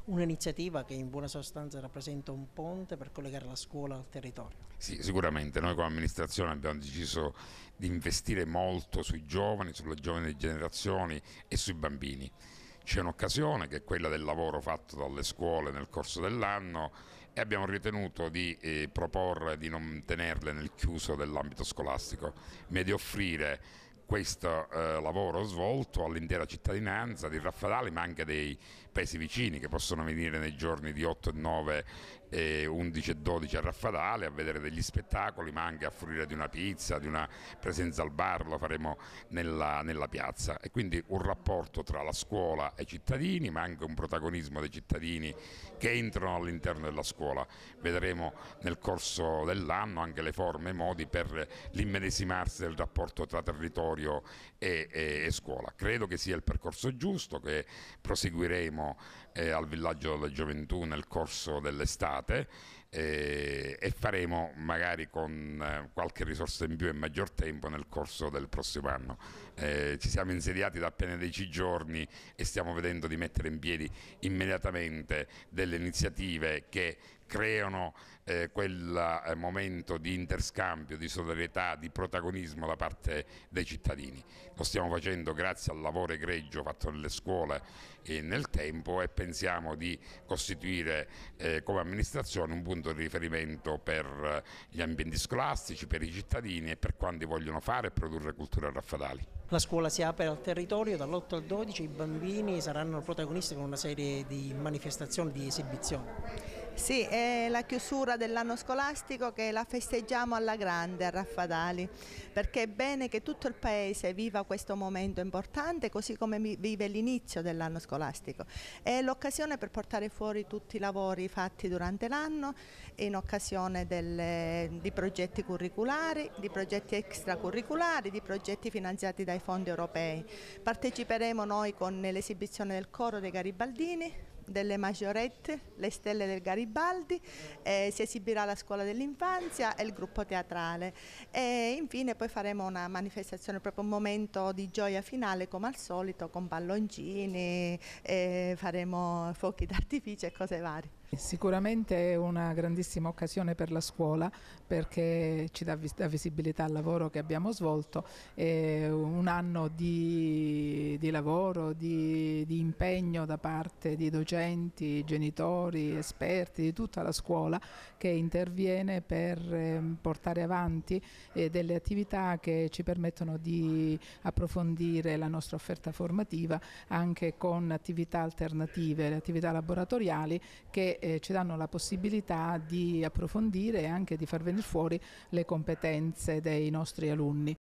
Un'iniziativa che in buona sostanza rappresenta un ponte per collegare la scuola al territorio. Sì, sicuramente noi come amministrazione abbiamo deciso di investire molto sui giovani, sulle giovani generazioni e sui bambini. C'è un'occasione che è quella del lavoro fatto dalle scuole nel corso dell'anno e abbiamo ritenuto di proporre di non tenerle nel chiuso dell'ambito scolastico, ma di offrire questo lavoro svolto all'intera cittadinanza di Raffadali, ma anche dei paesi vicini che possono venire nei giorni di 8 e 9, 11 e 12 a Raffadali a vedere degli spettacoli, ma anche a fruire di una pizza, di una presenza al bar. Lo faremo nella piazza, e quindi un rapporto tra la scuola e i cittadini, ma anche un protagonismo dei cittadini che entrano all'interno della scuola. Vedremo nel corso dell'anno anche le forme e i modi per l'immedesimarsi del rapporto tra territorio e scuola. Credo che sia il percorso giusto, che proseguiremo al Villaggio della Gioventù nel corso dell'estate, e faremo magari con qualche risorsa in più e maggior tempo nel corso del prossimo anno. Ci siamo insediati da appena 10 giorni e stiamo vedendo di mettere in piedi immediatamente delle iniziative che creano quel momento di interscambio, di solidarietà, di protagonismo da parte dei cittadini. Lo stiamo facendo grazie al lavoro egregio fatto nelle scuole e nel tempo, e pensiamo di costituire come amministrazione un punto di riferimento per gli ambienti scolastici, per i cittadini e per quanti vogliono fare e produrre cultura a Raffadali. La scuola si apre al territorio dall'8 al 12, i bambini saranno protagonisti con una serie di manifestazioni, di esibizioni. Sì, è la chiusura dell'anno scolastico che la festeggiamo alla grande a Raffadali, perché è bene che tutto il Paese viva questo momento importante, così come vive l'inizio dell'anno scolastico. È l'occasione per portare fuori tutti i lavori fatti durante l'anno, in occasione di progetti curriculari, di progetti extracurriculari, di progetti finanziati dai fondi europei. Parteciperemo noi con l'esibizione del coro dei Garibaldini, delle Maggiorette, le stelle del Garibaldi, si esibirà la scuola dell'infanzia e il gruppo teatrale, e infine poi faremo una manifestazione, proprio un momento di gioia finale come al solito, con palloncini, faremo fuochi d'artificio e cose varie. Sicuramente è una grandissima occasione per la scuola, perché ci dà visibilità al lavoro che abbiamo svolto, è un anno di lavoro, di impegno da parte di docenti, genitori, esperti, di tutta la scuola che interviene per portare avanti delle attività che ci permettono di approfondire la nostra offerta formativa anche con attività alternative, le attività laboratoriali che ci danno la possibilità di approfondire e anche di far venire fuori le competenze dei nostri alunni.